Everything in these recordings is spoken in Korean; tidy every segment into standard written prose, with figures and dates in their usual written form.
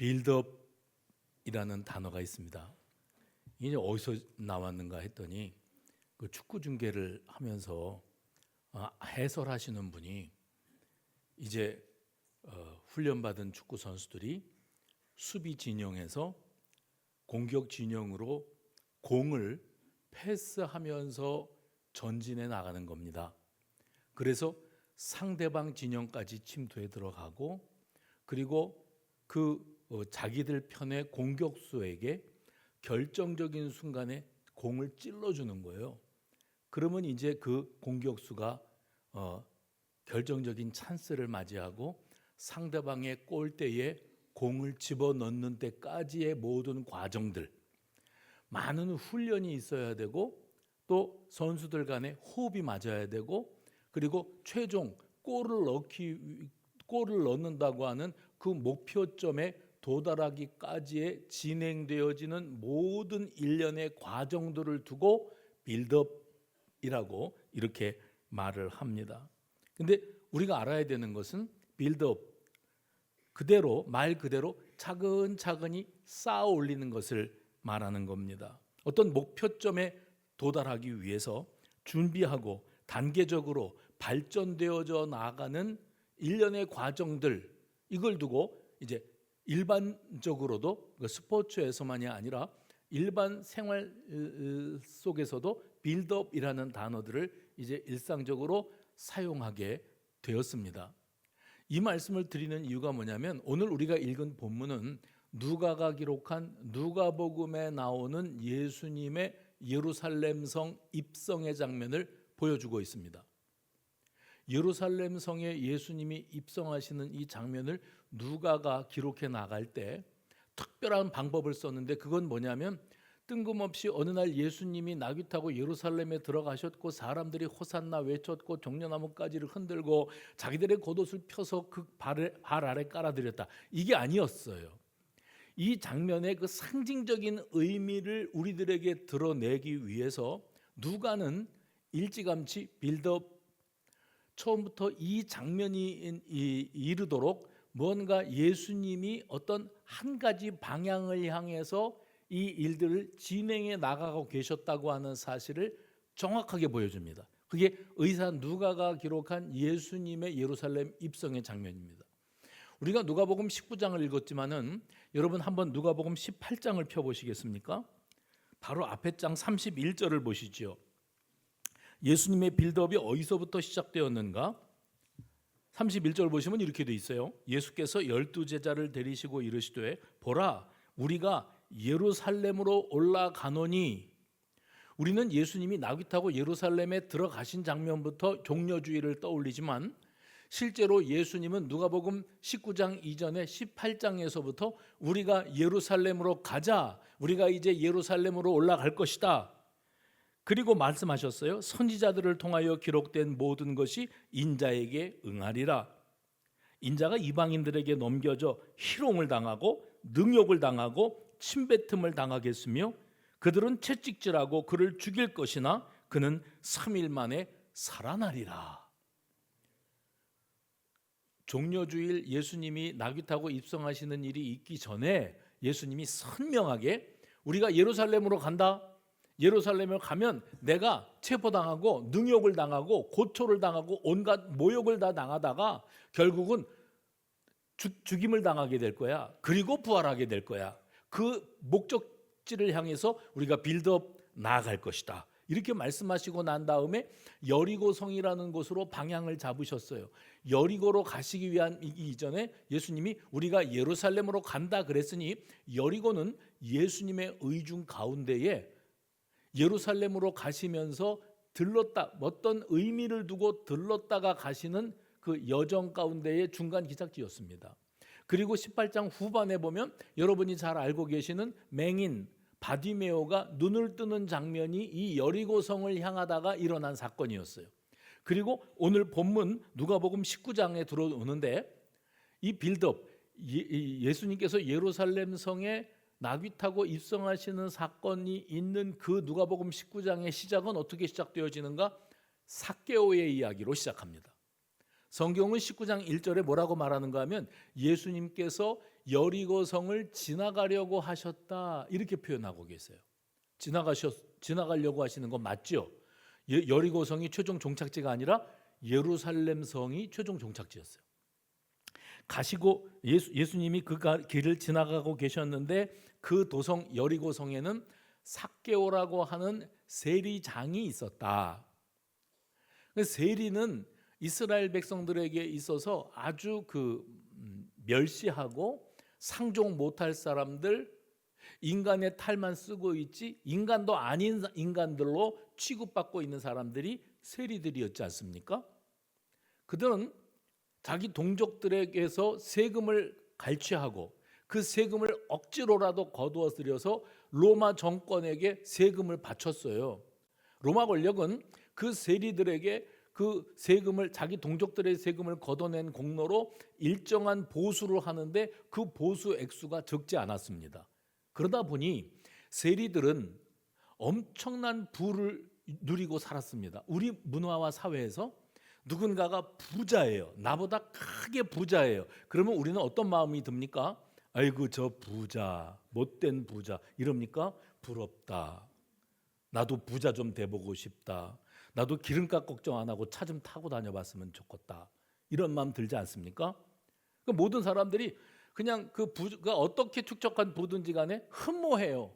빌드업이라는 단어가 있습니다. 이게 어디서 나왔는가 했더니 그 축구 중계를 하면서 해설하시는 분이 이제 훈련받은 축구 선수들이 수비 진영에서 공격 진영으로 공을 패스하면서 전진해 나가는 겁니다. 그래서 상대방 진영까지 침투해 들어가고, 그리고 그 자기들 편의 공격수에게 결정적인 순간에 공을 찔러주는 거예요. 그러면 이제 그 공격수가 결정적인 찬스를 맞이하고 상대방의 골대에 공을 집어넣는 데까지의 모든 과정들, 많은 훈련이 있어야 되고, 또 선수들 간에 호흡이 맞아야 되고, 그리고 최종 골을 넣는다고 하는 그 목표점에 도달하기까지의 진행되어지는 모든 일련의 과정들을 두고 빌드업이라고 이렇게 말을 합니다. 근데 우리가 알아야 되는 것은 빌드업, 말 그대로 차근차근히 쌓아 올리는 것을 말하는 겁니다. 어떤 목표점에 도달하기 위해서 준비하고 단계적으로 발전되어져 나가는 일련의 과정들, 이걸 두고 이제 일반적으로도 스포츠에서만이 아니라 일반 생활 속에서도 빌드업이라는 단어들을 이제 일상적으로 사용하게 되었습니다. 이 말씀을 드리는 이유가 뭐냐면, 오늘 우리가 읽은 본문은 누가가 기록한 누가복음에 나오는 예수님의 예루살렘 성 입성의 장면을 보여주고 있습니다. 예루살렘 성에 예수님이 입성하시는 이 장면을 누가가 기록해 나갈 때 특별한 방법을 썼는데, 그건 뭐냐면 뜬금없이 어느 날 예수님이 나귀 타고 예루살렘에 들어가셨고 사람들이 호산나 외쳤고 종려나무 가지를 흔들고 자기들의 겉옷을 펴서 그 발 아래 깔아드렸다, 이게 아니었어요. 이 장면의 그 상징적인 의미를 우리들에게 드러내기 위해서 누가는 일찌감치 빌드업, 처음부터 이 장면이 이르도록 뭔가 예수님이 어떤 한 가지 방향을 향해서 이 일들을 진행해 나가고 계셨다고 하는 사실을 정확하게 보여줍니다. 그게 의사 누가가 기록한 예수님의 예루살렘 입성의 장면입니다. 우리가 누가복음 19장을 읽었지만은 여러분 한번 누가복음 18장을 펴보시겠습니까? 바로 앞에 장 31절을 보시죠. 예수님의 빌드업이 어디서부터 시작되었는가? 31절 보시면 이렇게 돼 있어요. 예수께서 12제자를 데리시고 이르시되 보라, 우리가 예루살렘으로 올라가노니. 우리는 예수님이 나귀 타고 예루살렘에 들어가신 장면부터 종려주의를 떠올리지만, 실제로 예수님은 누가복음 19장 이전에 18장에서부터 우리가 예루살렘으로 가자, 우리가 이제 예루살렘으로 올라갈 것이다, 그리고 말씀하셨어요. 선지자들을 통하여 기록된 모든 것이 인자에게 응하리라. 인자가 이방인들에게 넘겨져 희롱을 당하고 능욕을 당하고 침뱉음을 당하겠으며 그들은 채찍질하고 그를 죽일 것이나 그는 3일 만에 살아나리라. 종려주일 예수님이 나귀 타고 입성하시는 일이 있기 전에 예수님이 선명하게 우리가 예루살렘으로 간다, 예루살렘에 가면 내가 체포당하고 능욕을 당하고 고초를 당하고 온갖 모욕을 다 당하다가 결국은 죽임을 당하게 될 거야. 그리고 부활하게 될 거야. 그 목적지를 향해서 우리가 빌드업 나아갈 것이다, 이렇게 말씀하시고 난 다음에 여리고성이라는 곳으로 방향을 잡으셨어요. 여리고로 가시기 위한 이전에 예수님이 우리가 예루살렘으로 간다 그랬으니, 여리고는 예수님의 의중 가운데에 예루살렘으로 가시면서 들렀다, 어떤 의미를 두고 들렀다가 가시는 그 여정 가운데의 중간 기착지였습니다. 그리고 18장 후반에 보면 여러분이 잘 알고 계시는 맹인 바디메오가 눈을 뜨는 장면이 이 여리고성을 향하다가 일어난 사건이었어요. 그리고 오늘 본문 누가복음 19장에 들어오는데, 이 빌드업, 예수님께서 예루살렘 성에 나귀 타고 입성하시는 사건이 있는 그 누가복음 19장의 시작은 어떻게 시작되어지는가? 삭개오의 이야기로 시작합니다. 성경은 19장 1절에 뭐라고 말하는가 하면 예수님께서 여리고성을 지나가려고 하셨다 이렇게 표현하고 계세요. 지나가려고 하시는 건 맞죠? 여리고성이 최종 종착지가 아니라 예루살렘 성이 최종 종착지였어요. 가시고 예수님이 그 길을 지나가고 계셨는데 그 도성 여리고성에는 삭개오라고 하는 세리장이 있었다. 세리는 이스라엘 백성들에게 있어서 아주 멸시하고 상종 못할 사람들, 인간의 탈만 쓰고 있지 인간도 아닌 인간들로 취급받고 있는 사람들이 세리들이었지 않습니까? 그들은 자기 동족들에게서 세금을 갈취하고 그 세금을 억지로라도 거두어 들여서 로마 정권에게 세금을 바쳤어요. 로마 권력은 그 세리들에게 그 세금을 자기 동족들의 세금을 걷어낸 공로로 일정한 보수를 하는데 그 보수 액수가 적지 않았습니다. 그러다 보니 세리들은 엄청난 부를 누리고 살았습니다. 우리 문화와 사회에서 누군가가 부자예요. 나보다 크게 부자예요. 그러면 우리는 어떤 마음이 듭니까? 아이고 저 부자, 못된 부자 이럽니까? 부럽다. 나도 부자 좀 돼보고 싶다. 나도 기름값 걱정 안 하고 차 좀 타고 다녀봤으면 좋겠다. 이런 마음 들지 않습니까? 모든 사람들이 그냥 그 부가 어떻게 축적한 부든지 간에 흠모해요.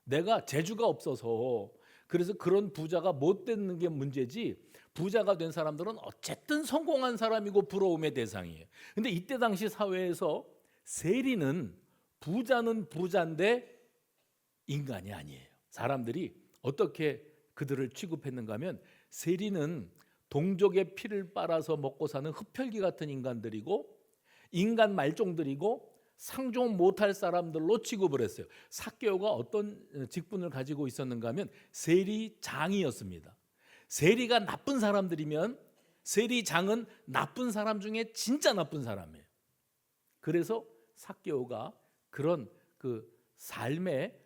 내가 재주가 없어서 그래서 그런 부자가 못 되는 게 문제지 부자가 된 사람들은 어쨌든 성공한 사람이고 부러움의 대상이에요. 근데 이때 당시 사회에서 세리는 부자는 부자인데 인간이 아니에요. 사람들이 어떻게 그들을 취급했는가 하면 세리는 동족의 피를 빨아서 먹고 사는 흡혈귀 같은 인간들이고 인간 말종들이고 상종 못할 사람들로 취급을 했어요. 삭개오가 어떤 직분을 가지고 있었는가 하면 세리장이었습니다. 세리가 나쁜 사람들이면 세리장은 나쁜 사람 중에 진짜 나쁜 사람이에요. 그래서 삭개오가 그런 삶에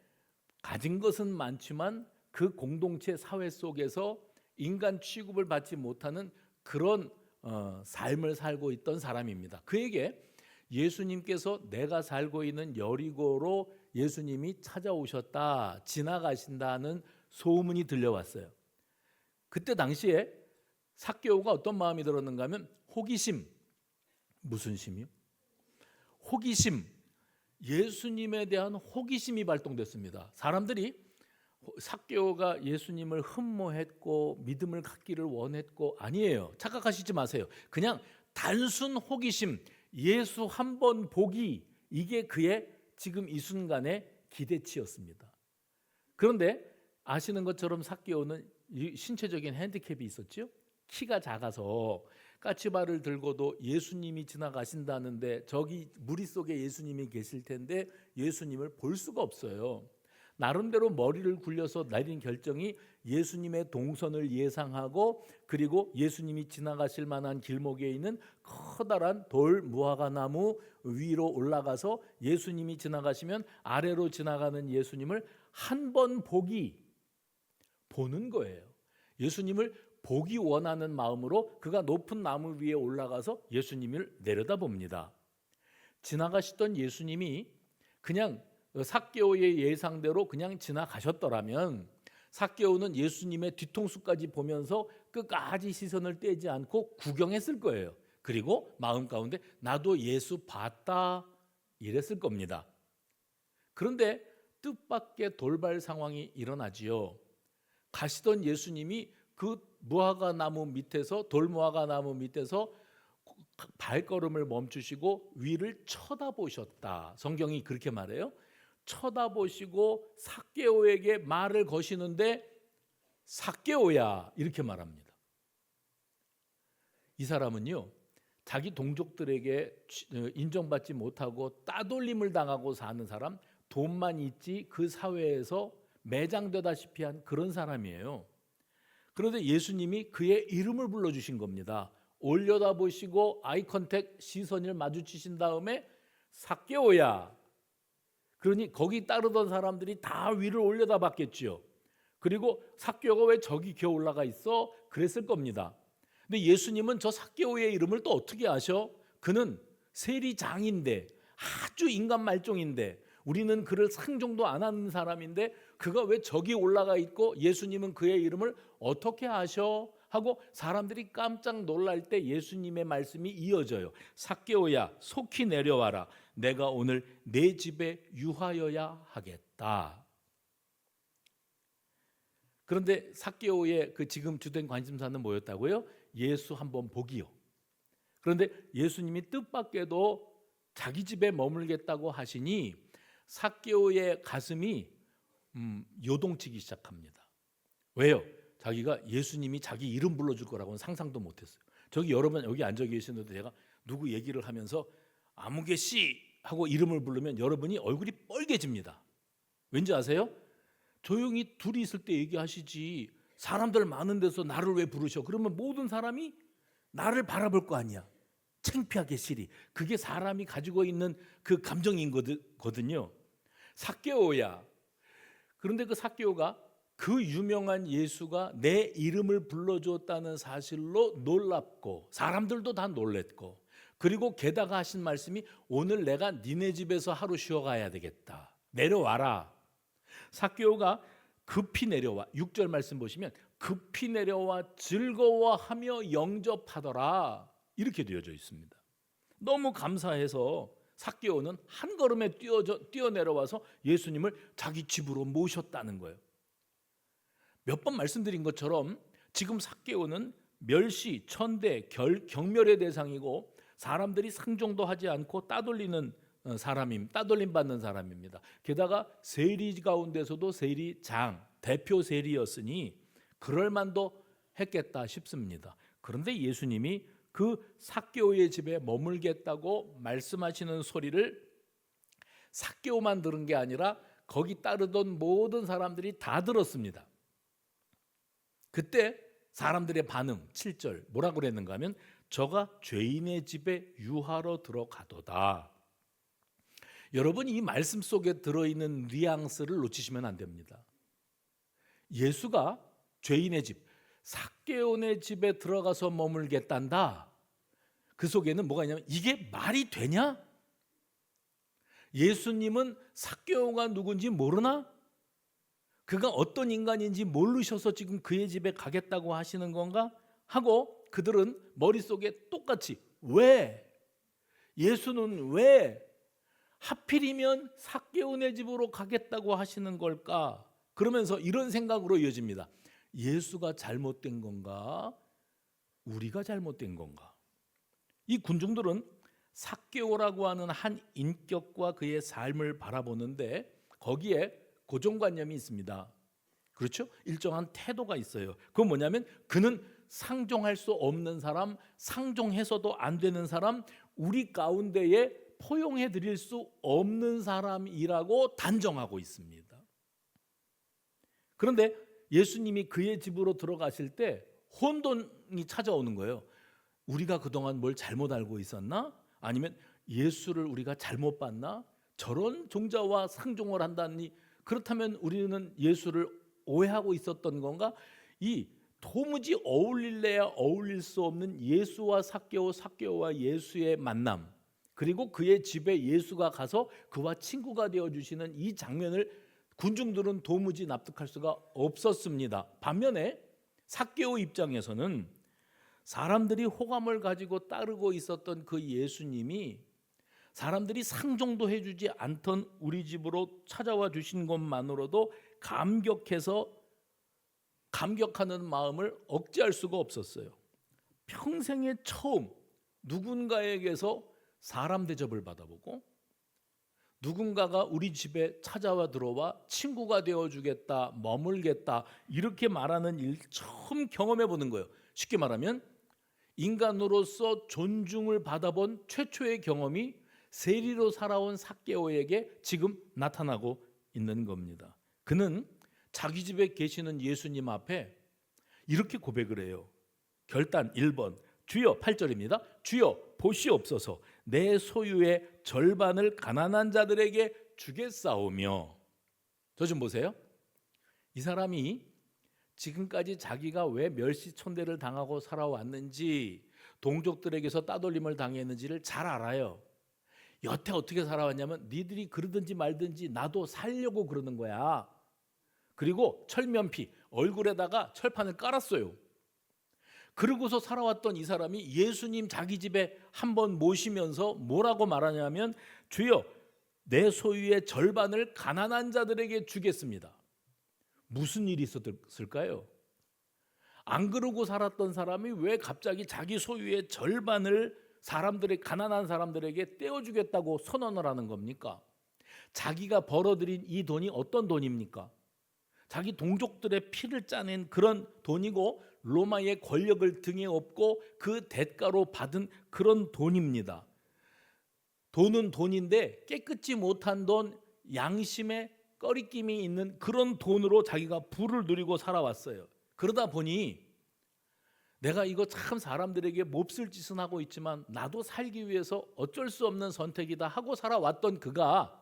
가진 것은 많지만 그 공동체 사회 속에서 인간 취급을 받지 못하는 그런 삶을 살고 있던 사람입니다. 그에게 예수님께서 내가 살고 있는 여리고로 예수님이 찾아오셨다, 지나가신다는 소문이 들려왔어요. 그때 당시에 삭개오가 어떤 마음이 들었는가 하면 호기심, 무슨 심이요? 호기심, 예수님에 대한 호기심이 발동됐습니다. 사람들이 삭개오가 예수님을 흠모했고 믿음을 갖기를 원했고 아니에요. 착각하시지 마세요. 그냥 단순 호기심, 예수 한 번 보기, 이게 그의 지금 이 순간의 기대치였습니다. 그런데 아시는 것처럼 삭개오는 신체적인 핸디캡이 있었죠. 키가 작아서 까치발을 들고도 예수님이 지나가신다는데 저기 무리 속에 예수님이 계실 텐데 예수님을 볼 수가 없어요. 나름대로 머리를 굴려서 내린 결정이 예수님의 동선을 예상하고 그리고 예수님이 지나가실 만한 길목에 있는 커다란 돌 무화과 나무 위로 올라가서 예수님이 지나가시면 아래로 지나가는 예수님을 한 번 보는 거예요. 예수님을 보기 원하는 마음으로 그가 높은 나무 위에 올라가서 예수님을 내려다봅니다. 지나가시던 예수님이 그냥 삭개오의 예상대로 그냥 지나가셨더라면 삭개오는 예수님의 뒤통수까지 보면서 끝까지 시선을 떼지 않고 구경했을 거예요. 그리고 마음 가운데 나도 예수 봤다 이랬을 겁니다. 그런데 뜻밖의 돌발 상황이 일어나지요. 가시던 예수님이 그 무화과 나무 밑에서 돌무화과 나무 밑에서 발걸음을 멈추시고 위를 쳐다보셨다. 성경이 그렇게 말해요. 쳐다보시고 삭개오에게 말을 거시는데 삭개오야 이렇게 말합니다. 이 사람은요 자기 동족들에게 인정받지 못하고 따돌림을 당하고 사는 사람, 돈만 있지 그 사회에서 매장되다시피 한 그런 사람이에요. 그런데 예수님이 그의 이름을 불러주신 겁니다. 올려다보시고 아이컨택 시선을 마주치신 다음에 삭개오야. 그러니 거기 따르던 사람들이 다 위를 올려다봤겠죠. 그리고 삭개오가 왜 저기 기어 올라가 있어? 그랬을 겁니다. 근데 예수님은 저 삭개오의 이름을 또 어떻게 아셔? 그는 세리장인데, 아주 인간 말종인데, 우리는 그를 상종도 안 하는 사람인데 그가 왜 저기 올라가 있고 예수님은 그의 이름을 어떻게 아셔? 하고 사람들이 깜짝 놀랄 때 예수님의 말씀이 이어져요. 삭개오야, 속히 내려와라. 내가 오늘 내 집에 유하여야 하겠다. 그런데 삭개오의 그 지금 주된 관심사는 뭐였다고요? 예수 한번 보기요. 그런데 예수님이 뜻밖에도 자기 집에 머물겠다고 하시니 삭개오의 가슴이 요동치기 시작합니다. 왜요? 자기가 예수님이 자기 이름 불러줄 거라고는 상상도 못했어요. 저기 여러분 여기 앉아 계시는데 제가 누구 얘기를 하면서 아무개 씨 하고 이름을 부르면 여러분이 얼굴이 빨개집니다. 왠지 아세요? 조용히 둘이 있을 때 얘기하시지 사람들 많은 데서 나를 왜 부르셔? 그러면 모든 사람이 나를 바라볼 거 아니야. 창피하게 시리. 그게 사람이 가지고 있는 그 감정인 거거든요. 삭개오야. 그런데 그 삭개오가 그 유명한 예수가 내 이름을 불러줬다는 사실로 놀랍고 사람들도 다 놀랬고, 그리고 게다가 하신 말씀이 오늘 내가 니네 집에서 하루 쉬어가야 되겠다. 내려와라. 삭개오가 급히 내려와. 6절 말씀 보시면 급히 내려와 즐거워하며 영접하더라. 이렇게 되어져 있습니다. 너무 감사해서 삭개오는 한 걸음에 뛰어내려와서 예수님을 자기 집으로 모셨다는 거예요. 몇 번 말씀드린 것처럼 지금 삭개오는 멸시, 천대, 경멸의 대상이고 사람들이 상종도 하지 않고 따돌림 받는 사람입니다. 게다가 세리 가운데서도 세리장, 대표 세리였으니 그럴 만도 했겠다 싶습니다. 그런데 예수님이 그 삭개오의 집에 머물겠다고 말씀하시는 소리를 삭개오만 들은 게 아니라 거기 따르던 모든 사람들이 다 들었습니다. 그때 사람들의 반응 7절 뭐라고 그랬는가 하면 저가 죄인의 집에 유하러 들어가도다. 여러분 이 말씀 속에 들어있는 뉘앙스를 놓치시면 안 됩니다. 예수가 죄인의 집, 삭개오의 집에 들어가서 머물겠단다. 그 속에는 뭐가 있냐면 이게 말이 되냐? 예수님은 삭개오가 누군지 모르나? 그가 어떤 인간인지 모르셔서 지금 그의 집에 가겠다고 하시는 건가? 하고 그들은 머릿속에 똑같이 왜? 예수는 왜 하필이면 삭개오의 집으로 가겠다고 하시는 걸까? 그러면서 이런 생각으로 이어집니다. 예수가 잘못된 건가? 우리가 잘못된 건가? 이 군중들은 삭개오라고 하는 한 인격과 그의 삶을 바라보는데 거기에 고정관념이 있습니다. 그렇죠? 일정한 태도가 있어요. 그건 뭐냐면 그는 상종할 수 없는 사람, 상종해서도 안 되는 사람, 우리 가운데에 포용해 드릴 수 없는 사람이라고 단정하고 있습니다. 그런데 예수님이 그의 집으로 들어가실 때 혼돈이 찾아오는 거예요. 우리가 그동안 뭘 잘못 알고 있었나? 아니면 예수를 우리가 잘못 봤나? 저런 종자와 상종을 한다니 그렇다면 우리는 예수를 오해하고 있었던 건가? 이 도무지 어울릴래야 어울릴 수 없는 예수와 삭개오, 삭개오와 예수의 만남, 그리고 그의 집에 예수가 가서 그와 친구가 되어주시는 이 장면을 군중들은 도무지 납득할 수가 없었습니다. 반면에 삭개오 입장에서는 사람들이 호감을 가지고 따르고 있었던 그 예수님이 사람들이 상종도 해주지 않던 우리 집으로 찾아와 주신 것만으로도 감격하는 마음을 억제할 수가 없었어요. 평생에 처음 누군가에게서 사람 대접을 받아보고 누군가가 우리 집에 찾아와 들어와 친구가 되어주겠다, 머물겠다 이렇게 말하는 일 처음 경험해 보는 거예요. 쉽게 말하면 인간으로서 존중을 받아본 최초의 경험이 세리로 살아온 삭개오에게 지금 나타나고 있는 겁니다. 그는 자기 집에 계시는 예수님 앞에 이렇게 고백을 해요. 결단 1번 주여 8절입니다. 주여 보시옵소서 내 소유의 절반을 가난한 자들에게 주겠사오며. 저 좀 보세요. 이 사람이 지금까지 자기가 왜 멸시천대를 당하고 살아왔는지, 동족들에게서 따돌림을 당했는지를 잘 알아요. 여태 어떻게 살아왔냐면 니들이 그러든지 말든지 나도 살려고 그러는 거야. 그리고 철면피, 얼굴에다가 철판을 깔았어요. 그러고서 살아왔던 이 사람이 예수님 자기 집에 한번 모시면서 뭐라고 말하냐면, 주여 내 소유의 절반을 가난한 자들에게 주겠습니다. 무슨 일이 있었을까요? 안 그러고 살았던 사람이 왜 갑자기 자기 소유의 절반을 가난한 사람들에게 떼어주겠다고 선언을 하는 겁니까? 자기가 벌어들인 이 돈이 어떤 돈입니까? 자기 동족들의 피를 짜낸 그런 돈이고, 로마의 권력을 등에 업고 그 대가로 받은 그런 돈입니다. 돈은 돈인데 깨끗이 못한 돈, 양심에 꺼리낌이 있는 그런 돈으로 자기가 부를 누리고 살아왔어요. 그러다 보니 내가 이거 참 사람들에게 몹쓸 짓은 하고 있지만 나도 살기 위해서 어쩔 수 없는 선택이다 하고 살아왔던 그가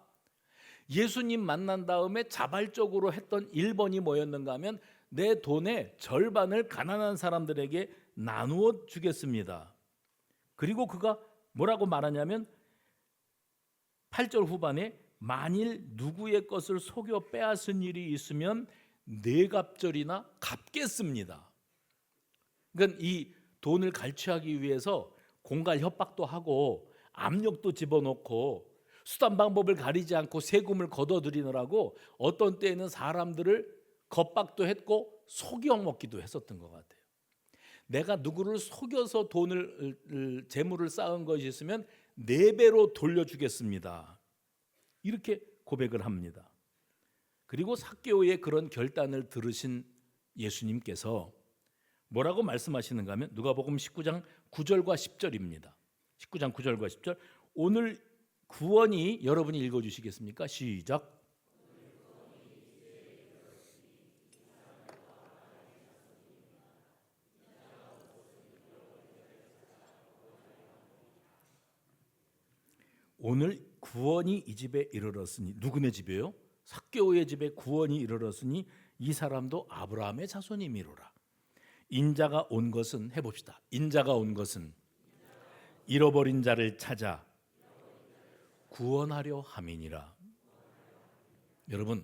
예수님 만난 다음에 자발적으로 했던 1번이 뭐였는가 하면, 내 돈의 절반을 가난한 사람들에게 나누어 주겠습니다. 그리고 그가 뭐라고 말하냐면 8절 후반에, 만일 누구의 것을 속여 빼앗은 일이 있으면 네 갑절이나 갚겠습니다. 그러니까 이 돈을 갈취하기 위해서 공갈 협박도 하고 압력도 집어넣고 수단 방법을 가리지 않고 세금을 걷어들이느라고 어떤 때에는 사람들을 겁박도 했고 속여 먹기도 했었던 것 같아요. 내가 누구를 속여서 재물을 쌓은 것이 있으면 4배로 돌려주겠습니다. 이렇게 고백을 합니다. 그리고 삭개오의 그런 결단을 들으신 예수님께서 뭐라고 말씀하시는가 하면, 누가복음 19장 9절과 10절입니다. 19장 9절과 10절, 오늘 구원이, 여러분이 읽어주시겠습니까? 시작. 오늘 구원이 이 집에 이르렀으니, 누구네 집에요? 삭개오의 집에 구원이 이르렀으니 이 사람도 아브라함의 자손이미로라. 인자가 온 것은, 해봅시다. 인자가 온 것은 잃어버린 자를 찾아 구원하려 함이니라. 여러분,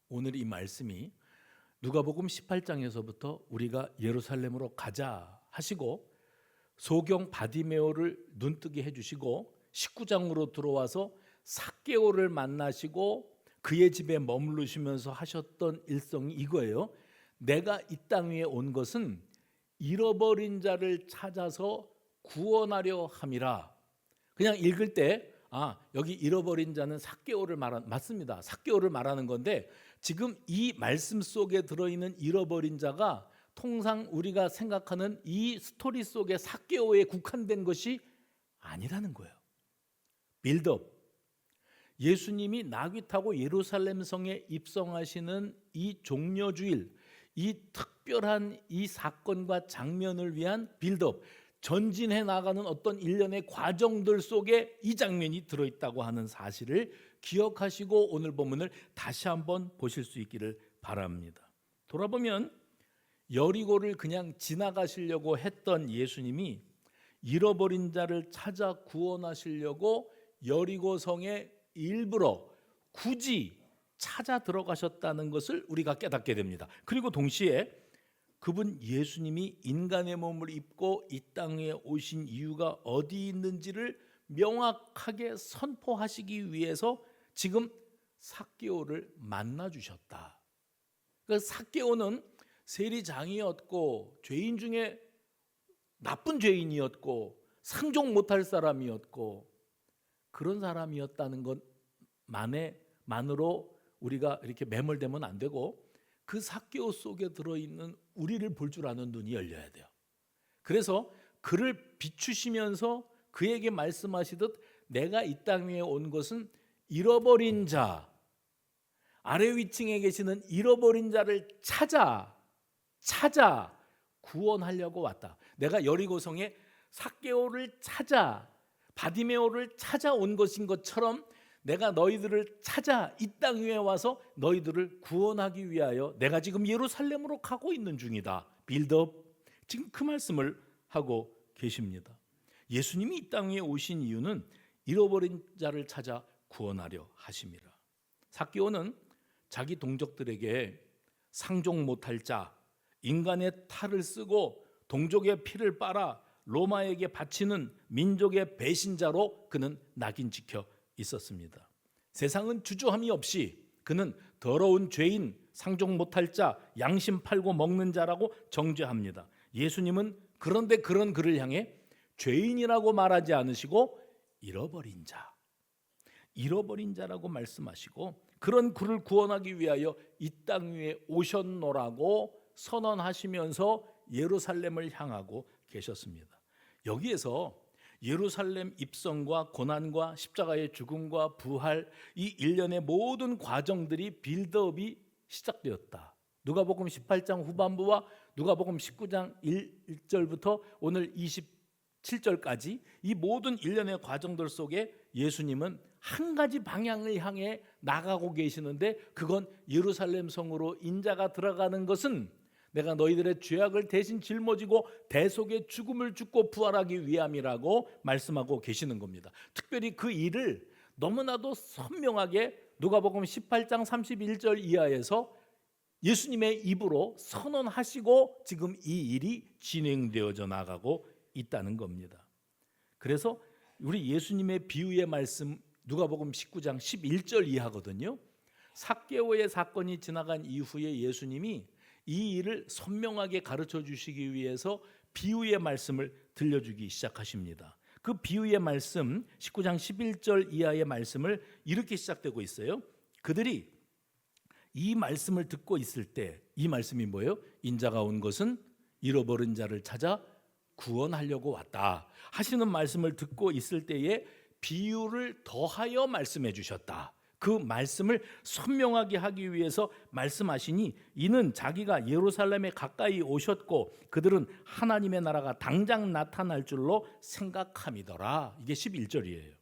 오늘 이 말씀이 누가복음 18장에서부터 우리가 예루살렘으로 가자 하시고 소경 바디메오를 눈뜨게 해주시고 19장으로 들어와서 삭개오를 만나시고 그의 집에 머무르시면서 하셨던 일성이 이거예요. 내가 이 땅 위에 온 것은 잃어버린 자를 찾아서 구원하려 함이라. 그냥 읽을 때 여기 잃어버린 자는 삭개오를 맞습니다. 삭개오를 말하는 건데, 지금 이 말씀 속에 들어있는 잃어버린 자가 통상 우리가 생각하는 이 스토리 속의 삭개오에 국한된 것이 아니라는 거예요. 빌드업. 예수님이 나귀 타고 예루살렘 성에 입성하시는 이 종려주일, 이 특별한 이 사건과 장면을 위한 빌드업, 전진해 나가는 어떤 일련의 과정들 속에 이 장면이 들어있다고 하는 사실을 기억하시고 오늘 본문을 다시 한번 보실 수 있기를 바랍니다. 돌아보면 여리고를 그냥 지나가시려고 했던 예수님이 잃어버린 자를 찾아 구원하시려고 여리고 성에 일부러 굳이 찾아 들어가셨다는 것을 우리가 깨닫게 됩니다. 그리고 동시에 그분 예수님이 인간의 몸을 입고 이 땅에 오신 이유가 어디 있는지를 명확하게 선포하시기 위해서 지금 삭개오를 만나 주셨다. 그 삭개오는 세리장이었고 죄인 중에 나쁜 죄인이었고 상종 못할 사람이었고 그런 사람이었다는 것만으로 우리가 이렇게 매몰되면 안 되고, 그 삭개오 속에 들어있는 우리를 볼 줄 아는 눈이 열려야 돼요. 그래서 그를 비추시면서 그에게 말씀하시듯 내가 이 땅 위에 온 것은 잃어버린 자, 아래 위층에 계시는 잃어버린 자를 찾아 구원하려고 왔다. 내가 여리고성에 삭개오를 찾아 바디메오를 찾아온 것인 것처럼 내가 너희들을 찾아 이 땅 위에 와서 너희들을 구원하기 위하여 내가 지금 예루살렘으로 가고 있는 중이다. 빌드업. 지금 그 말씀을 하고 계십니다. 예수님이 이 땅 위에 오신 이유는 잃어버린 자를 찾아 구원하려 하심이라. 삭개오는 자기 동족들에게 상종 못할 자, 인간의 탈을 쓰고 동족의 피를 빨아 로마에게 바치는 민족의 배신자로 그는 낙인 찍혀 있었습니다. 세상은 주저함이 없이 그는 더러운 죄인, 상종 못할 자, 양심 팔고 먹는 자라고 정죄합니다. 예수님은 그런데 그런 그를 향해 죄인이라고 말하지 않으시고 잃어버린 자라고 말씀하시고 그런 그를 구원하기 위하여 이 땅 위에 오셨노라고 선언하시면서 예루살렘을 향하고 계셨습니다. 여기에서 예루살렘 입성과 고난과 십자가의 죽음과 부활, 이 일련의 모든 과정들이 빌드업이 시작되었다. 누가복음 18장 후반부와 누가복음 19장 1절부터 오늘 27절까지 이 모든 일련의 과정들 속에 예수님은 한 가지 방향을 향해 나가고 계시는데, 그건 예루살렘 성으로 인자가 들어가는 것은 내가 너희들의 죄악을 대신 짊어지고 대속의 죽음을 죽고 부활하기 위함이라고 말씀하고 계시는 겁니다. 특별히 그 일을 너무나도 선명하게 누가복음 18장 31절 이하에서 예수님의 입으로 선언하시고 지금 이 일이 진행되어져 나가고 있다는 겁니다. 그래서 우리 예수님의 비유의 말씀 누가복음 19장 11절 이하거든요. 삭개오의 사건이 지나간 이후에 예수님이 이 일을 선명하게 가르쳐 주시기 위해서 비유의 말씀을 들려주기 시작하십니다. 그 비유의 말씀 19장 11절 이하의 말씀을 이렇게 시작되고 있어요. 그들이 이 말씀을 듣고 있을 때, 이 말씀이 뭐예요? 인자가 온 것은 잃어버린 자를 찾아 구원하려고 왔다 하시는 말씀을 듣고 있을 때에 비유를 더하여 말씀해 주셨다. 그 말씀을 선명하게 하기 위해서 말씀하시니 이는 자기가 예루살렘에 가까이 오셨고 그들은 하나님의 나라가 당장 나타날 줄로 생각함이더라. 이게 11절이에요.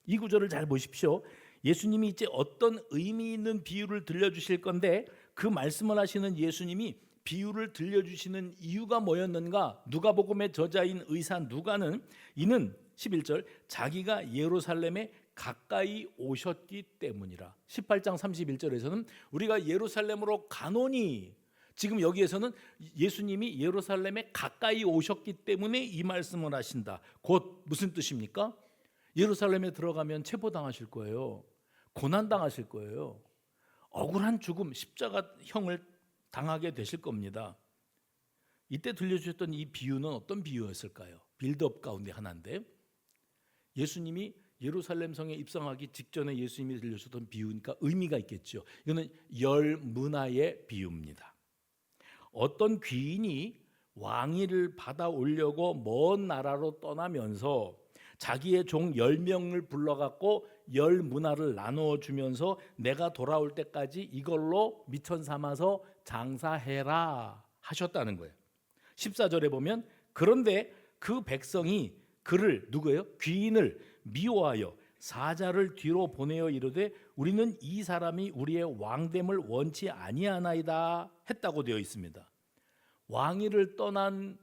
이 구절을 잘 보십시오. 예수님이 이제 어떤 의미 있는 비유를 들려주실 건데, 그 말씀을 하시는 예수님이 비유를 들려주시는 이유가 뭐였는가? 누가복음의 저자인 의사 누가는 이는 11절 자기가 예루살렘에 가까이 오셨기 때문이라. 18장 31절에서는 우리가 예루살렘으로 가노니, 지금 여기에서는 예수님이 예루살렘에 가까이 오셨기 때문에 이 말씀을 하신다. 곧 무슨 뜻입니까? 예루살렘에 들어가면 체포당하실 거예요. 고난당하실 거예요. 억울한 죽음, 십자가형을 당하게 되실 겁니다. 이때 들려주셨던 이 비유는 어떤 비유였을까요? 빌드업 가운데 하나인데, 예수님이 예루살렘 성에 입성하기 직전에 예수님이 들려주셨던 비유니까 의미가 있겠죠. 이거는 열 문화의 비유입니다. 어떤 귀인이 왕위를 받아오려고 먼 나라로 떠나면서 자기의 종 10명을 불러갖고 열 문화를 나누어 주면서 내가 돌아올 때까지 이걸로 미천 삼아서 장사해라 하셨다는 거예요. 14절에 보면 그런데 그 백성이 그를, 누구예요? 귀인을 미워하여 사자를 뒤로 보내어 이르되 우리는 이 사람이 우리의 왕됨을 원치 아니하나이다 했다고 되어 있습니다. 왕위를 떠난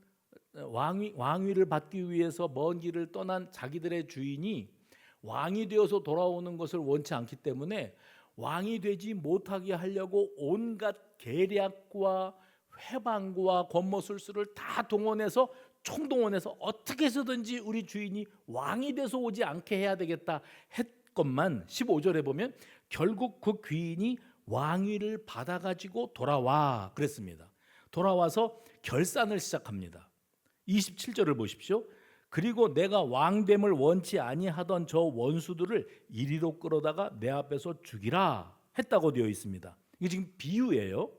왕위를 받기 위해서 먼 길을 떠난 자기들의 주인이 왕이 되어서 돌아오는 것을 원치 않기 때문에 왕이 되지 못하게 하려고 온갖 계략과 회방과 권모술수를 다 동원해서 총동원해서 어떻게 해서든지 우리 주인이 왕이 돼서 오지 않게 해야 되겠다 했건만 15절에 보면 결국 그 귀인이 왕위를 받아가지고 돌아와 그랬습니다. 돌아와서 결산을 시작합니다. 27절을 보십시오. 그리고 내가 왕됨을 원치 아니하던 저 원수들을 이리로 끌어다가 내 앞에서 죽이라 했다고 되어 있습니다. 이게 지금 비유예요.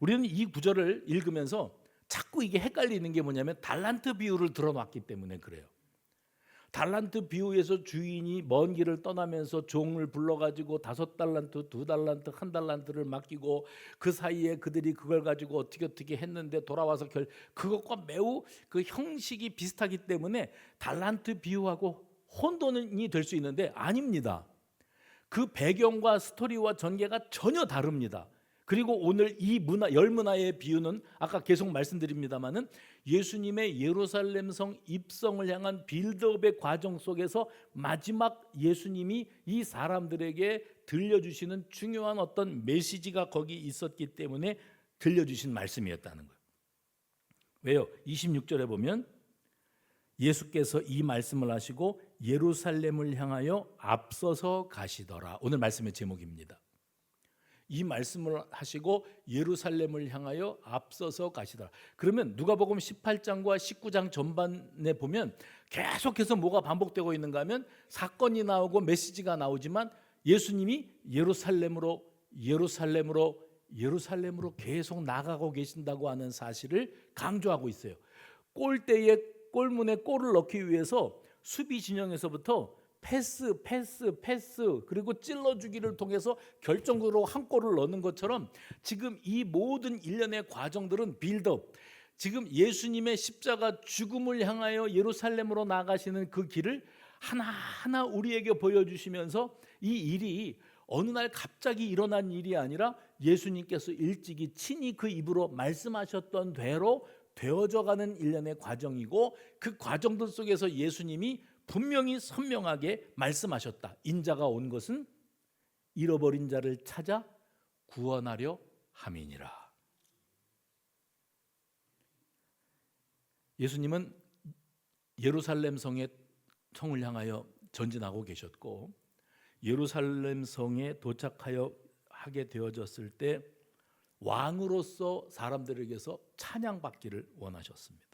우리는 이 구절을 읽으면서 자꾸 이게 헷갈리는 게 뭐냐면 달란트 비유를 들어놨기 때문에 그래요. 달란트 비유에서 주인이 먼 길을 떠나면서 종을 불러가지고 5달란트, 2달란트, 1달란트를 맡기고 그 사이에 그들이 그걸 가지고 어떻게 했는데 돌아와서 그것과 매우 그 형식이 비슷하기 때문에 달란트 비유하고 혼돈이 될 수 있는데 아닙니다. 그 배경과 스토리와 전개가 전혀 다릅니다. 그리고 오늘 이 열문화의 비유는 아까 계속 말씀드립니다마는 예수님의 예루살렘 성 입성을 향한 빌드업의 과정 속에서 마지막 예수님이 이 사람들에게 들려주시는 중요한 어떤 메시지가 거기 있었기 때문에 들려주신 말씀이었다는 거예요. 왜요? 26절에 보면 예수께서 이 말씀을 하시고 예루살렘을 향하여 앞서서 가시더라. 오늘 말씀의 제목입니다. 이 말씀을 하시고 예루살렘을 향하여 앞서서 가시더라. 그러면 누가복음 18장과 19장 전반에 보면 계속해서 뭐가 반복되고 있는가 하면 사건이 나오고 메시지가 나오지만 예수님이 예루살렘으로 계속 나가고 계신다고 하는 사실을 강조하고 있어요. 골대에 골문에 골을 넣기 위해서 수비 진영에서부터 패스 그리고 찔러주기를 통해서 결정적으로 한 골을 넣는 것처럼 지금 이 모든 일련의 과정들은 빌드업, 지금 예수님의 십자가 죽음을 향하여 예루살렘으로 나가시는 그 길을 하나하나 우리에게 보여주시면서 이 일이 어느 날 갑자기 일어난 일이 아니라 예수님께서 일찍이 친히 그 입으로 말씀하셨던 대로 되어져가는 일련의 과정이고, 그 과정들 속에서 예수님이 분명히 선명하게 말씀하셨다. 인자가 온 것은 잃어버린 자를 찾아 구원하려 함이니라. 예수님은 예루살렘 성을 향하여 전진하고 계셨고, 예루살렘 성에 하게 되어졌을 때 왕으로서 사람들에게서 찬양받기를 원하셨습니다.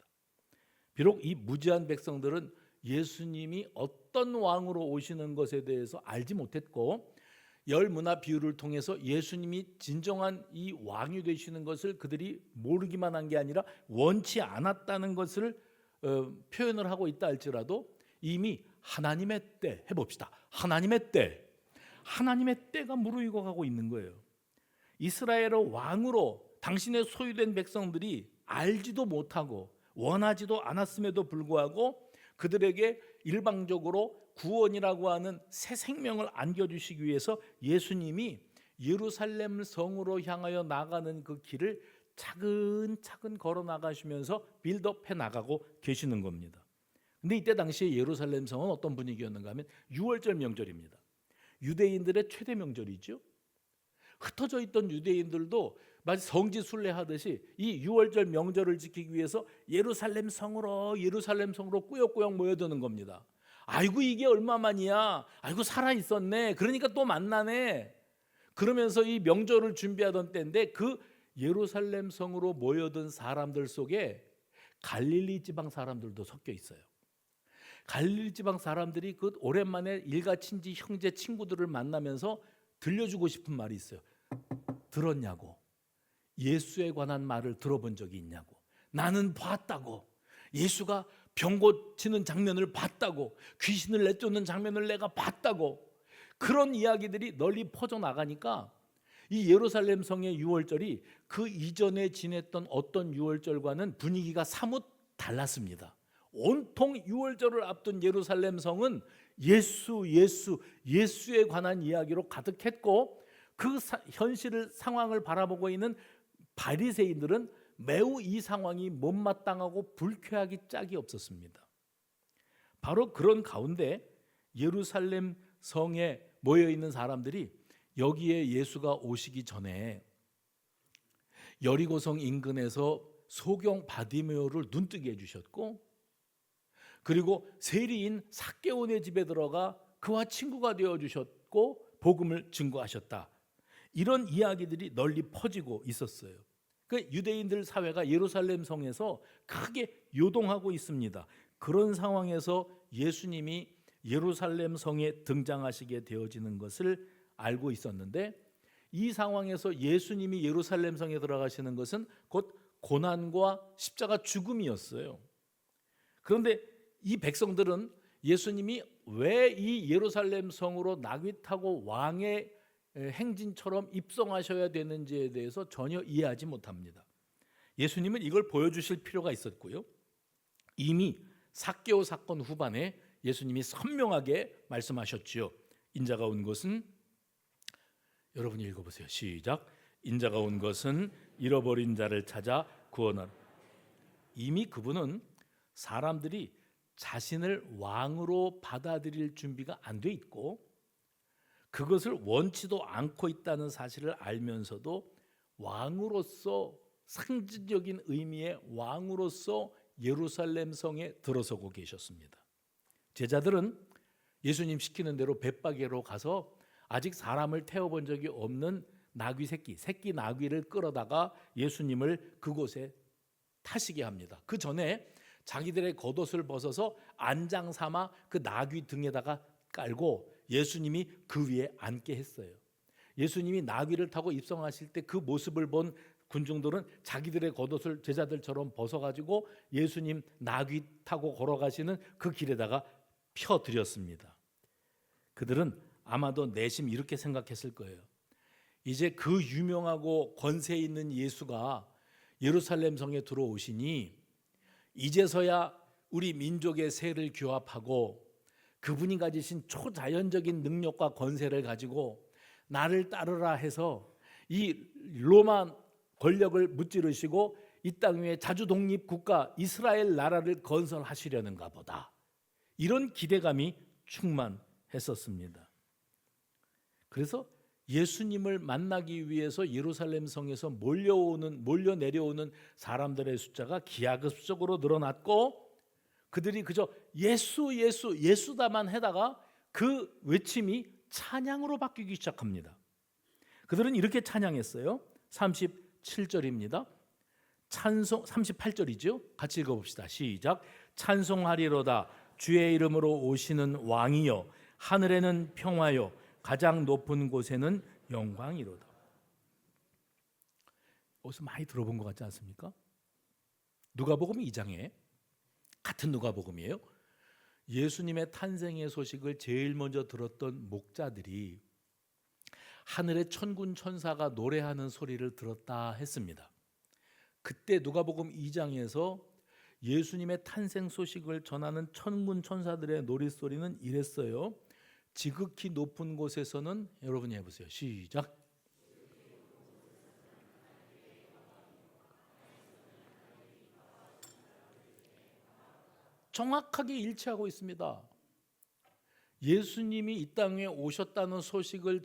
비록 이 무지한 백성들은 예수님이 어떤 왕으로 오시는 것에 대해서 알지 못했고, 열문화 비유를 통해서 예수님이 진정한 이 왕이 되시는 것을 그들이 모르기만 한 게 아니라 원치 않았다는 것을 표현을 하고 있다 할지라도 이미 하나님의 때, 해봅시다. 하나님의 때가 무르익어 가고 있는 거예요. 이스라엘의 왕으로 당신의 소유된 백성들이 알지도 못하고 원하지도 않았음에도 불구하고 그들에게 일방적으로 구원이라고 하는 새 생명을 안겨주시기 위해서 예수님이 예루살렘 성으로 향하여 나가는 그 길을 차근차근 걸어 나가시면서 빌드업해 나가고 계시는 겁니다. 근데 이때 당시에 예루살렘 성은 어떤 분위기였는가 하면 유월절 명절입니다. 유대인들의 최대 명절이죠. 흩어져 있던 유대인들도 마치 성지 순례하듯이 이 유월절 명절을 지키기 위해서 예루살렘 성으로 꾸역꾸역 모여드는 겁니다. 아이고 이게 얼마만이야, 아이고 살아 있었네, 그러니까 또 만나네, 그러면서 이 명절을 준비하던 때인데, 그 예루살렘 성으로 모여든 사람들 속에 갈릴리 지방 사람들도 섞여 있어요. 갈릴리 지방 사람들이 그 오랜만에 일가친지 형제 친구들을 만나면서 들려주고 싶은 말이 있어요. 들었냐고, 예수에 관한 말을 들어본 적이 있냐고, 나는 봤다고, 예수가 병 고치는 장면을 봤다고, 귀신을 내쫓는 장면을 내가 봤다고, 그런 이야기들이 널리 퍼져나가니까 이 예루살렘 성의 유월절이 그 이전에 지냈던 어떤 유월절과는 분위기가 사뭇 달랐습니다. 온통 유월절을 앞둔 예루살렘 성은 예수에 관한 이야기로 가득했고, 그 상황을 바라보고 있는 바리새인들은 매우 이 상황이 못마땅하고 불쾌하기 짝이 없었습니다. 바로 그런 가운데 예루살렘 성에 모여 있는 사람들이 여기에 예수가 오시기 전에 여리고성 인근에서 소경 바디메오를 눈뜨게 해주셨고, 그리고 세리인 삭개오네 집에 들어가 그와 친구가 되어주셨고 복음을 증거하셨다. 이런 이야기들이 널리 퍼지고 있었어요. 그 유대인들 사회가 예루살렘 성에서 크게 요동하고 있습니다. 그런 상황에서 예수님이 예루살렘 성에 등장하시게 되어지는 것을 알고 있었는데, 이 상황에서 예수님이 예루살렘 성에 들어가시는 것은 곧 고난과 십자가 죽음이었어요. 그런데 이 백성들은 예수님이 왜 이 예루살렘 성으로 나귀 타고 왕의 행진처럼 입성하셔야 되는지에 대해서 전혀 이해하지 못합니다. 예수님은 이걸 보여주실 필요가 있었고요, 이미 삭개오 사건 후반에 예수님이 선명하게 말씀하셨지요. 인자가 온 것은 여러분이 읽어보세요. 시작. 인자가 온 것은 잃어버린 자를 찾아 구원하라. 이미 그분은 사람들이 자신을 왕으로 받아들일 준비가 안 돼 있고 그것을 원치도 않고 있다는 사실을 알면서도 왕으로서 상징적인 의미의 왕으로서 예루살렘 성에 들어서고 계셨습니다. 제자들은 예수님 시키는 대로 벳바게로 가서 아직 사람을 태워본 적이 없는 나귀 새끼 나귀를 끌어다가 예수님을 그곳에 타시게 합니다. 그 전에 자기들의 겉옷을 벗어서 안장 삼아 그 나귀 등에다가 깔고 예수님이 그 위에 앉게 했어요. 예수님이 나귀를 타고 입성하실 때 그 모습을 본 군중들은 자기들의 겉옷을 제자들처럼 벗어가지고 예수님 나귀 타고 걸어가시는 그 길에다가 펴드렸습니다. 그들은 아마도 내심 이렇게 생각했을 거예요. 이제 그 유명하고 권세 있는 예수가 예루살렘 성에 들어오시니 이제서야 우리 민족의 세를 규합하고 그분이 가지신 초자연적인 능력과 권세를 가지고 나를 따르라 해서 이 로마 권력을 무찌르시고 이 땅 위에 자주독립 국가 이스라엘 나라를 건설하시려는가 보다. 이런 기대감이 충만했었습니다. 그래서 예수님을 만나기 위해서 예루살렘 성에서 몰려 내려오는 사람들의 숫자가 기하급수적으로 늘어났고 그들이 그저 예수다만 해다가 그 외침이 찬양으로 바뀌기 시작합니다. 그들은 이렇게 찬양했어요. 37절입니다. 찬송 38절이죠. 같이 읽어봅시다. 시작. 찬송하리로다 주의 이름으로 오시는 왕이여 하늘에는 평화요 가장 높은 곳에는 영광이로다. 어디서 많이 들어본 것 같지 않습니까? 누가복음 2장에 같은 누가복음이에요. 예수님의 탄생의 소식을 제일 먼저 들었던 목자들이 하늘의 천군 천사가 노래하는 소리를 들었다 했습니다. 그때 누가복음 2장에서 예수님의 탄생 소식을 전하는 천군 천사들의 노랫소리는 이랬어요. 지극히 높은 곳에서는 여러분이 해보세요. 시작. 정확하게 일치하고 있습니다. 예수님이 이 땅에 오셨다는 소식을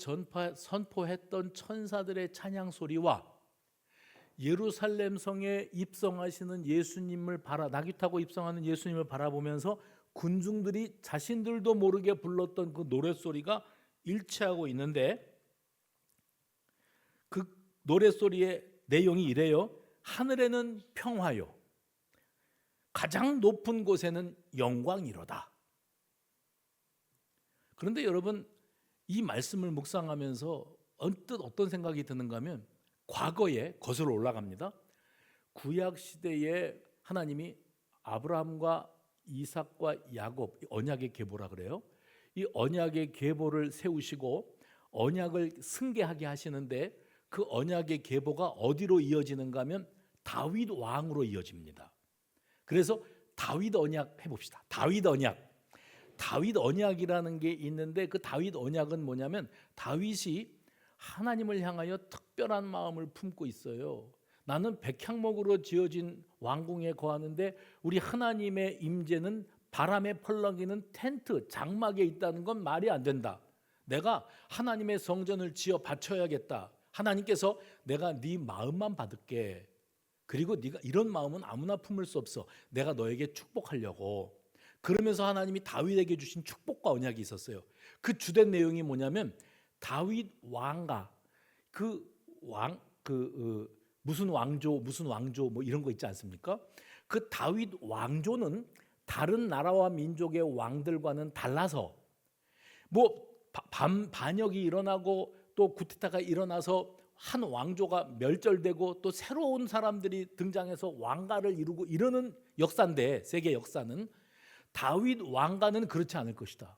선포했던 천사들의 찬양 소리와 예루살렘 성에 입성하시는 예수님을 나귀 타고 입성하는 예수님을 바라보면서 군중들이 자신들도 모르게 불렀던 그 노랫소리가 일치하고 있는데 그 노랫소리의 내용이 이래요. 하늘에는 평화요 가장 높은 곳에는 영광이로다. 그런데 여러분 이 말씀을 묵상하면서 언뜻 어떤 생각이 드는가 하면 과거에 거슬러 올라갑니다. 구약 시대에 하나님이 아브라함과 이삭과 야곱 언약의 계보라 그래요. 이 언약의 계보를 세우시고 언약을 승계하게 하시는데 그 언약의 계보가 어디로 이어지는가 하면 다윗 왕으로 이어집니다. 그래서 다윗 언약 해봅시다. 다윗 언약이라는 게 있는데 그 다윗 언약은 뭐냐면 다윗이 하나님을 향하여 특별한 마음을 품고 있어요. 나는 백향목으로 지어진 왕궁에 거하는데 우리 하나님의 임재는 바람에 펄럭이는 텐트, 장막에 있다는 건 말이 안 된다. 내가 하나님의 성전을 지어 바쳐야겠다. 하나님께서 내가 네 마음만 받을게. 그리고 네가 이런 마음은 아무나 품을 수 없어. 내가 너에게 축복하려고. 그러면서 하나님이 다윗에게 주신 축복과 언약이 있었어요. 그 주된 내용이 뭐냐면 다윗 왕가 무슨 왕조 뭐 이런 거 있지 않습니까? 그 다윗 왕조는 다른 나라와 민족의 왕들과는 달라서 뭐 반역이 일어나고 또 구테타가 일어나서 한 왕조가 멸절되고 또 새로운 사람들이 등장해서 왕가를 이루고 이러는 역사인데 세계 역사는 다윗 왕가는 그렇지 않을 것이다.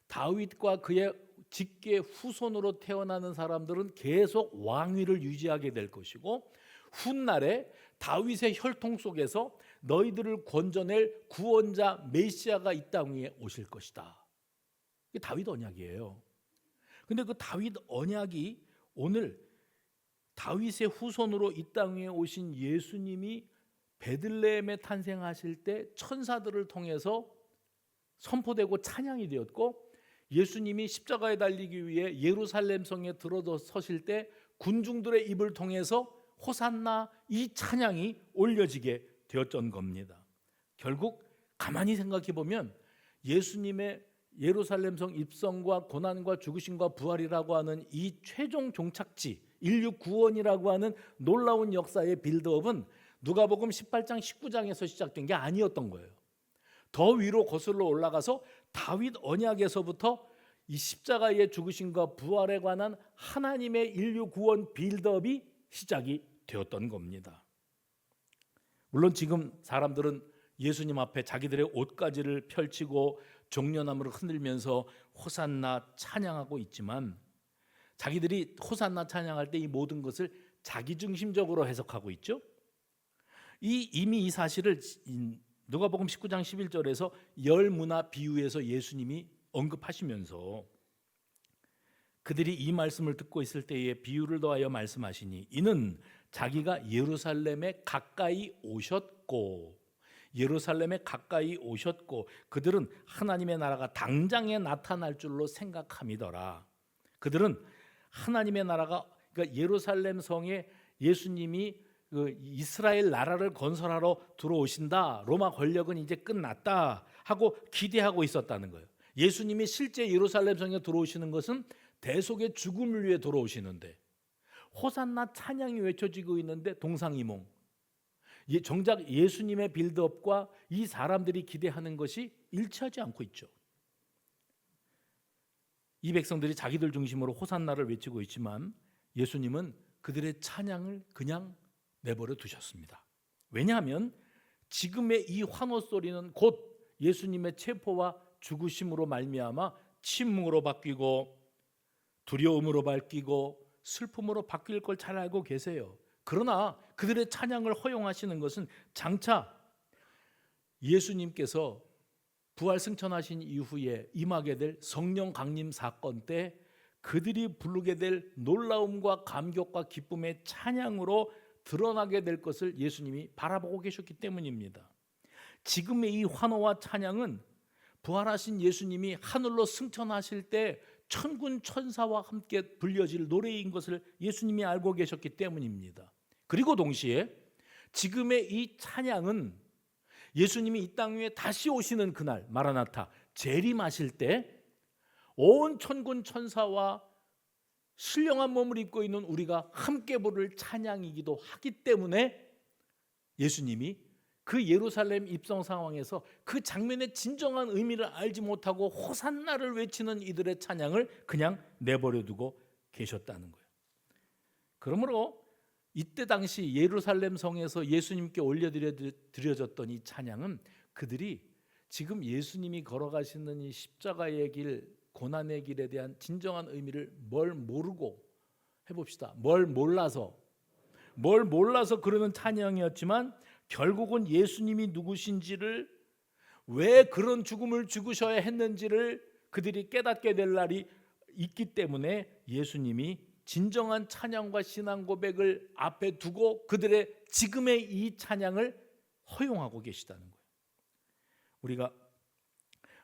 다윗과 그의 직계 후손으로 태어나는 사람들은 계속 왕위를 유지하게 될 것이고 훗날에 다윗의 혈통 속에서 너희들을 건져낼 구원자 메시아가 이 땅 위에 오실 것이다. 이게 다윗 언약이에요. 근데 그 다윗 언약이 오늘 다윗의 후손으로 이 땅에 오신 예수님이 베들레헴에 탄생하실 때 천사들을 통해서 선포되고 찬양이 되었고, 예수님이 십자가에 달리기 위해 예루살렘 성에 들어서실 때 군중들의 입을 통해서 호산나 이 찬양이 올려지게 되었던 겁니다. 결국 가만히 생각해 보면 예수님의 예루살렘 성 입성과 고난과 죽으심과 부활이라고 하는 이 최종 종착지, 인류 구원이라고 하는 놀라운 역사의 빌드업은 누가복음 18장 19장에서 시작된 게 아니었던 거예요. 더 위로 거슬러 올라가서 다윗 언약에서부터 이 십자가의 죽으심과 부활에 관한 하나님의 인류 구원 빌드업이 시작이 되었던 겁니다. 물론 지금 사람들은 예수님 앞에 자기들의 옷가지를 펼치고 종려나무를 흔들면서 호산나 찬양하고 있지만, 자기들이 호산나 찬양할 때 이 모든 것을 자기중심적으로 해석하고 있죠. 이미 이 사실을 누가복음 19장 11절에서 열 문화 비유에서 예수님이 언급하시면서 그들이 이 말씀을 듣고 있을 때에 비유를 더하여 말씀하시니, 이는 자기가 예루살렘에 가까이 오셨고, 예루살렘에 가까이 오셨고 그들은 하나님의 나라가 당장에 나타날 줄로 생각함이더라. 그들은 하나님의 나라가, 그러니까 예루살렘 성에 예수님이 이스라엘 나라를 건설하러 들어오신다, 로마 권력은 이제 끝났다 하고 기대하고 있었다는 거예요. 예수님이 실제 예루살렘 성에 들어오시는 것은 대속의 죽음을 위해 들어오시는데, 호산나 찬양이 외쳐지고 있는데 동상이몽, 정작 예수님의 빌드업과 이 사람들이 기대하는 것이 일치하지 않고 있죠. 이 백성들이 자기들 중심으로 호산나를 외치고 있지만 예수님은 그들의 찬양을 그냥 내버려 두셨습니다. 왜냐하면 지금의 이 환호 소리는 곧 예수님의 체포와 죽으심으로 말미암아 침묵으로 바뀌고 두려움으로 바뀌고 슬픔으로 바뀔 걸 잘 알고 계세요. 그러나 그들의 찬양을 허용하시는 것은 장차 예수님께서 부활 승천하신 이후에 임하게 될 성령 강림 사건 때 그들이 부르게 될 놀라움과 감격과 기쁨의 찬양으로 드러나게 될 것을 예수님이 바라보고 계셨기 때문입니다. 지금의 이 환호와 찬양은 부활하신 예수님이 하늘로 승천하실 때 천군 천사와 함께 불려질 노래인 것을 예수님이 알고 계셨기 때문입니다. 그리고 동시에 지금의 이 찬양은 예수님이 이 땅 위에 다시 오시는 그날 마라나타 재림하실 때 온 천군 천사와 신령한 몸을 입고 있는 우리가 함께 부를 찬양이기도 하기 때문에 예수님이 그 예루살렘 입성 상황에서 그 장면의 진정한 의미를 알지 못하고 호산나를 외치는 이들의 찬양을 그냥 내버려 두고 계셨다는 거예요. 그러므로 이때 당시 예루살렘 성에서 예수님께 올려드려졌던 이 찬양은 그들이 지금 예수님이 걸어가시는 이 십자가의 길, 고난의 길에 대한 진정한 의미를 뭘 모르고, 해봅시다, 뭘 몰라서 그러는 찬양이었지만 결국은 예수님이 누구신지를, 왜 그런 죽음을 죽으셔야 했는지를 그들이 깨닫게 될 날이 있기 때문에 예수님이 진정한 찬양과 신앙 고백을 앞에 두고 그들의 지금의 이 찬양을 허용하고 계시다는 거예요. 우리가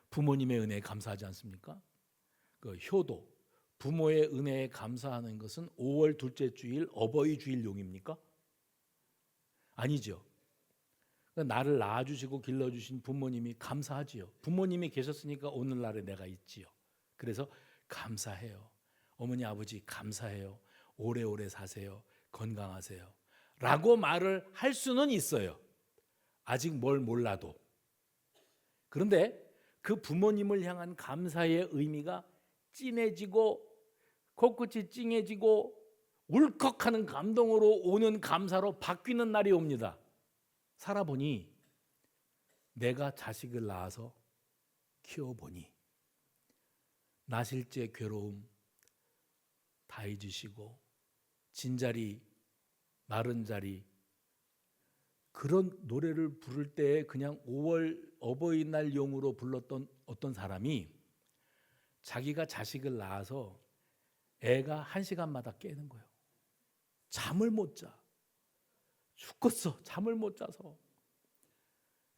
부모님의 은혜에 감사하지 않습니까? 그 효도, 부모의 은혜에 감사하는 것은 5월 둘째 주일 어버이 주일용입니까? 아니죠. 나를 낳아주시고 길러주신 부모님이 감사하지요. 부모님이 계셨으니까 오늘날에 내가 있지요. 그래서 감사해요. 어머니 아버지 감사해요. 오래오래 사세요. 건강하세요. 라고 말을 할 수는 있어요. 아직 뭘 몰라도. 그런데 그 부모님을 향한 감사의 의미가 진해지고 코끝이 찡해지고 울컥하는 감동으로 오는 감사로 바뀌는 날이 옵니다. 살아보니 내가 자식을 낳아서 키워보니 나실제 괴로움 다 잊으시고 진자리 마른 자리, 그런 노래를 부를 때 그냥 5월 어버이날용으로 불렀던 어떤 사람이 자기가 자식을 낳아서 애가 1시간마다 깨는 거예요. 잠을 못 자. 죽겠어. 잠을 못 자서.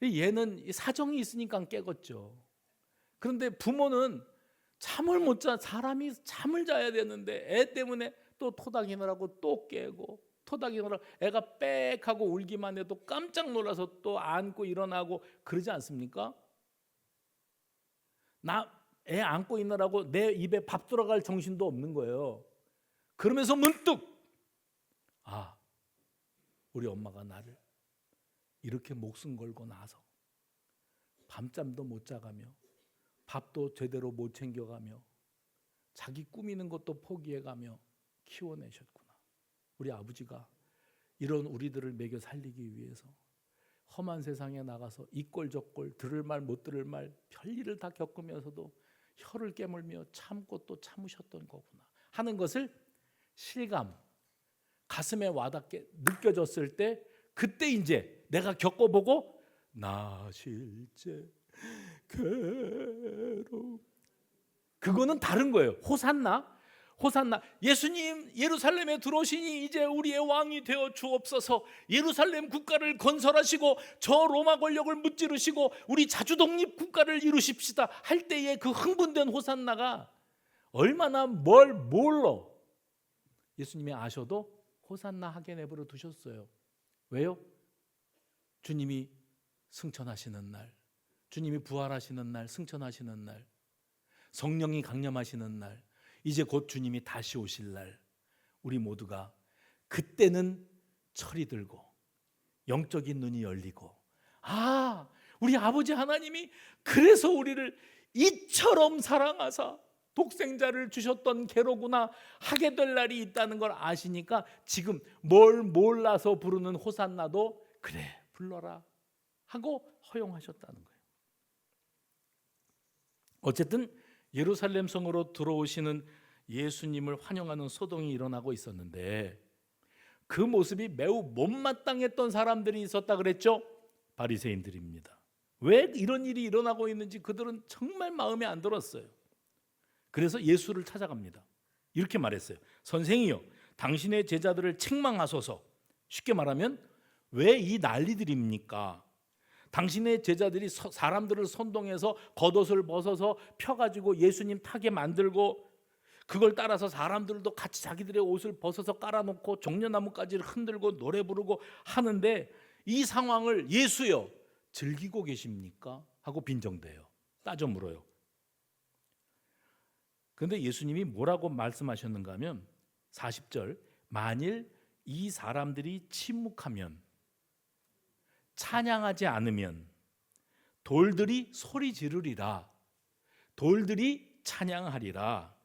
얘는 사정이 있으니까 깨겠죠. 그런데 부모는 잠을 못 자. 사람이 잠을 자야 되는데 애 때문에 또 토닥이느라고 또 깨고, 토닥이느라고 애가 빽 하고 울기만 해도 깜짝 놀라서 또 안고 일어나고 그러지 않습니까? 나 애 안고 있느라고 내 입에 밥 들어갈 정신도 없는 거예요. 그러면서 문득 우리 엄마가 나를 이렇게 목숨 걸고 나서 밤잠도 못 자가며 밥도 제대로 못 챙겨가며 자기 꾸미는 것도 포기해가며 키워내셨구나. 우리 아버지가 이런 우리들을 먹여 살리기 위해서 험한 세상에 나가서 이꼴 저꼴 들을 말 못 들을 말 별일을 다 겪으면서도 혀를 깨물며 참고 또 참으셨던 거구나 하는 것을 실감, 가슴에 와닿게 느껴졌을 때, 그때 이제 내가 겪어보고 나 실제 괴로움, 그거는 다른 거예요. 호산나, 호산나. 예수님 예루살렘에 들어오시니 이제 우리의 왕이 되어 주옵소서. 예루살렘 국가를 건설하시고 저 로마 권력을 무찌르시고 우리 자주 독립 국가를 이루십시다 할 때의 그 흥분된 호산나가 얼마나 뭘 몰라 예수님이 아셔도 호산나 하게 내버려 두셨어요. 왜요? 주님이 승천하시는 날, 주님이 부활하시는 날, 승천하시는 날, 성령이 강림하시는 날, 이제 곧 주님이 다시 오실 날, 우리 모두가 그때는 철이 들고 영적인 눈이 열리고 우리 아버지 하나님이 그래서 우리를 이처럼 사랑하사 독생자를 주셨던 게로구나 하게 될 날이 있다는 걸 아시니까 지금 뭘 몰라서 부르는 호산나도 그래 불러라 하고 허용하셨다는 거예요. 어쨌든 예루살렘 성으로 들어오시는 예수님을 환영하는 소동이 일어나고 있었는데 그 모습이 매우 못마땅했던 사람들이 있었다 그랬죠. 바리새인들입니다. 왜 이런 일이 일어나고 있는지 그들은 정말 마음에 안 들었어요. 그래서 예수를 찾아갑니다. 이렇게 말했어요. 선생이요, 당신의 제자들을 책망하소서. 쉽게 말하면 왜 이 난리들입니까? 당신의 제자들이 사람들을 선동해서 겉옷을 벗어서 펴가지고 예수님 타게 만들고 그걸 따라서 사람들도 같이 자기들의 옷을 벗어서 깔아놓고 종려나무까지를 흔들고 노래 부르고 하는데 이 상황을 예수여 즐기고 계십니까? 하고 빈정대요. 따져 물어요. 그런데 예수님이 뭐라고 말씀하셨는가 하면 40절, 만일 이 사람들이 침묵하면, 찬양하지 않으면 돌들이 소리 지르리라. 돌들이 찬양하리라.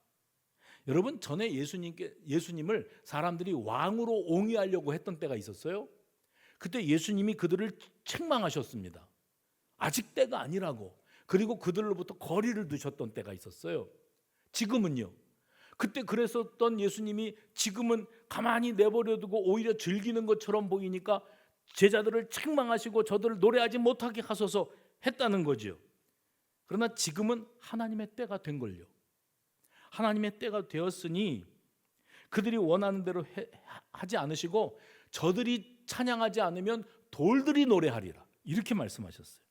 여러분, 전에 예수님을 사람들이 왕으로 옹이하려고 했던 때가 있었어요. 그때 예수님이 그들을 책망하셨습니다. 아직 때가 아니라고. 그리고 그들로부터 거리를 두셨던 때가 있었어요. 지금은요, 그때 그랬었던 예수님이 지금은 가만히 내버려두고 오히려 즐기는 것처럼 보이니까 제자들을 책망하시고 저들을 노래하지 못하게 하소서 했다는 거죠. 그러나 지금은 하나님의 때가 된 걸요. 하나님의 때가 되었으니 그들이 원하는 대로 하지 않으시고 저들이 찬양하지 않으면 돌들이 노래하리라, 이렇게 말씀하셨어요.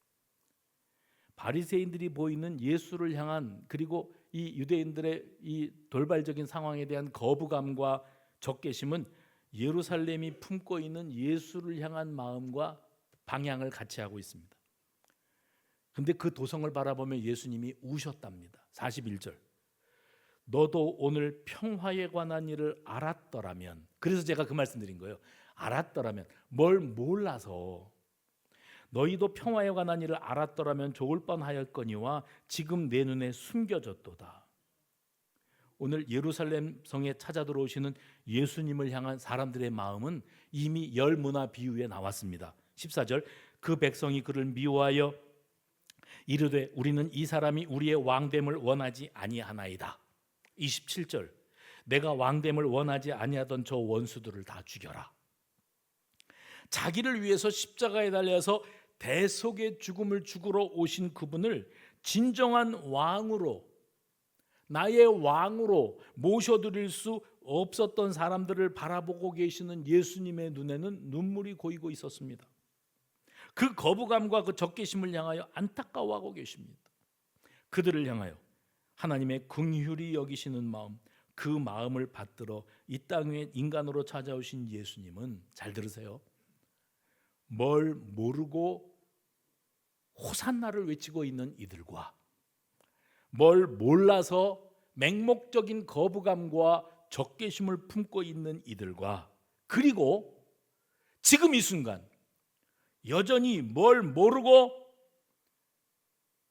바리새인들이 보이는 예수를 향한, 그리고 이 유대인들의 이 돌발적인 상황에 대한 거부감과 적개심은 예루살렘이 품고 있는 예수를 향한 마음과 방향을 같이 하고 있습니다. 근데 그 도성을 바라보며 예수님이 우셨답니다. 41절. 너도 오늘 평화에 관한 일을 알았더라면, 그래서 제가 그 말씀 드린 거예요. 알았더라면, 뭘 몰라서 너희도 평화에 관한 일을 알았더라면 좋을 뻔하였거니와 지금 내 눈에 숨겨졌도다. 오늘 예루살렘 성에 찾아 들어오시는 예수님을 향한 사람들의 마음은 이미 열문화 비유에 나왔습니다. 14절, 그 백성이 그를 미워하여 이르되 우리는 이 사람이 우리의 왕됨을 원하지 아니하나이다. 27절, 내가 왕됨을 원하지 아니하던 저 원수들을 다 죽여라. 자기를 위해서 십자가에 달려서 대속의 죽음을 죽으러 오신 그분을 진정한 왕으로, 나의 왕으로 모셔드릴 수 없었던 사람들을 바라보고 계시는 예수님의 눈에는 눈물이 고이고 있었습니다. 그 거부감과 그 적개심을 향하여 안타까워하고 계십니다. 그들을 향하여 하나님의 긍휼히 여기시는 마음, 그 마음을 받들어 이 땅에 인간으로 찾아오신 예수님은, 잘 들으세요, 뭘 모르고 호산나를 외치고 있는 이들과 뭘 몰라서 맹목적인 거부감과 적개심을 품고 있는 이들과, 그리고 지금 이 순간 여전히 뭘 모르고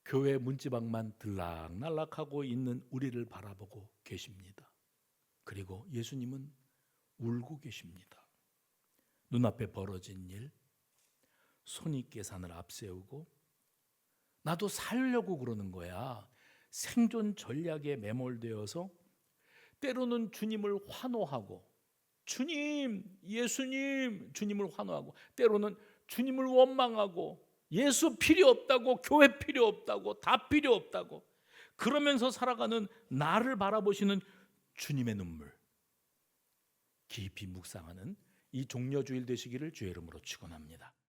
교회 문지방만 들락날락하고 있는 우리를 바라보고 계십니다. 그리고 예수님은 울고 계십니다. 눈앞에 벌어진 일, 손익계산을 앞세우고 나도 살려고 그러는 거야. 생존 전략에 매몰되어서 때로는 주님을 환호하고, 주님, 예수님, 주님을 환호하고, 때로는 주님을 원망하고, 예수 필요 없다고, 교회 필요 없다고, 다 필요 없다고 그러면서 살아가는 나를 바라보시는 주님의 눈물, 깊이 묵상하는 이 종려주일 되시기를 주의 이름으로 축원합니다.